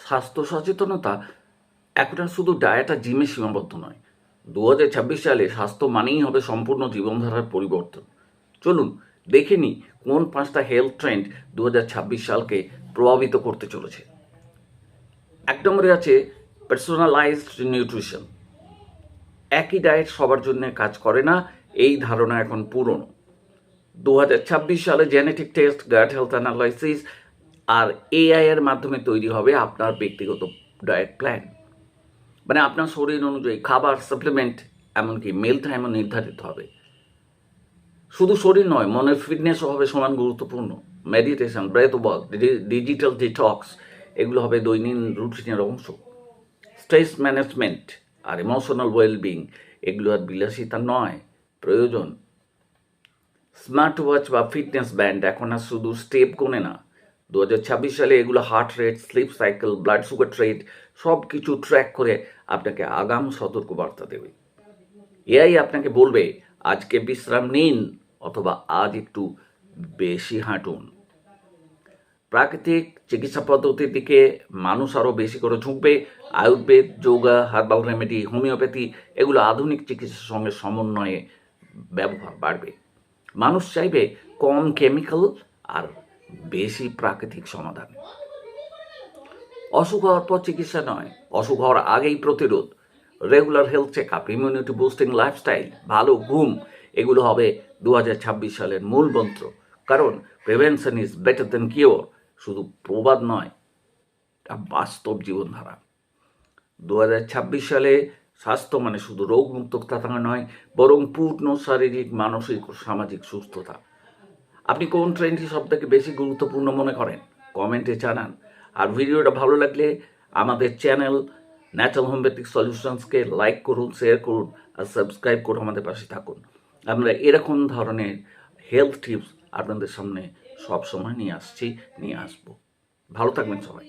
স্বাস্থ্য সচেতনতা এখন আর শুধু ডায়েট আর জিমে সীমাবদ্ধ নয়। 2026 সালে স্বাস্থ্য মানেই হবে সম্পূর্ণ জীবনধারার পরিবর্তন। চলুন দেখে নিই কোন 5টা হেলথ ট্রেন্ড 2026 সালকে প্রভাবিত করতে চলেছে। 1 নম্বরে আছে পার্সোনালাইজড নিউট্রিশন। একই ডায়েট সবার জন্য কাজ করে না, এই ধারণা এখন পুরনো। 2026 সালে genetic test, gut health analysis আর এআই এর মাধ্যমে তৈরি হবে আপনার ব্যক্তিগত ডায়েট প্ল্যান। মানে আপনার শরীর অনুযায়ী খাবার, সাপ্লিমেন্ট, এমনকি মিল টাইমও নির্ধারিত হবে। শুধু শরীর নয়, মনের ফিটনেসও হবে সমান গুরুত্বপূর্ণ। Meditation, breath work, digital detox এগুলো হবে দৈনন্দিন রুটিনের অংশ। স্ট্রেস ম্যানেজমেন্ট আর ইমোশনাল ওয়েলবিং এগুলো আর বিলাসিতা নয়, প্রয়োজন। স্মার্ট ওয়াচ বা ফিটনেস ব্যান্ড এখন আর শুধু স্টেপ গোনে না। 2026 সালে এগুলো heart rate, sleep cycle, blood sugar rate সব কিছু ট্র্যাক করে আপনাকে আগাম সতর্কবার্তা দেবে। এআই আপনাকে বলবে আজকে বিশ্রাম নিন অথবা আজ একটু বেশি হাঁটুন। প্রাকৃতিক চিকিৎসা পদ্ধতির দিকে মানুষ আরও বেশি করে ঝুঁকবে। Ayurveda, yoga, herbal remedy, homeopathy এগুলো আধুনিক চিকিৎসার সঙ্গে সমন্বয়ে ব্যবহার বাড়বে। মানুষ চাইবে কম কেমিক্যাল আর বেশি প্রাকৃতিক সমাধান। অসুখ হওয়ার পর চিকিৎসা নয়, অসুখ হওয়ার আগেই প্রতিরোধ। Regular health check up, immunity boosting lifestyle, ভালো ঘুম এগুলো হবে 2026 সালের মূল মন্ত্র। কারণ prevention is better than cure শুধু প্রবাদ নয়, তা বাস্তব জীবনধারা। 2026 সালে স্বাস্থ্য মানে শুধু রোগমুক্ত থাকা নয়, বরং পূর্ণ শারীরিক, মানসিক ও সামাজিক সুস্থতা। আপনি কোন ট্রেন্ডটি সবথেকে বেশি গুরুত্বপূর্ণ মনে করেন? কমেন্টে জানান। আর ভিডিওটা ভালো লাগলে আমাদের চ্যানেল ন্যাচারাল হোমিওপ্যাথিক সলিউশনসকে লাইক করুন, শেয়ার করুন আর সাবস্ক্রাইব করে আমাদের পাশে থাকুন। আমরা এরকম ধরনের হেলথ টিপস আপনাদের সামনে সবসময় নিয়ে আসবো। ভালো থাকবেন সবাই।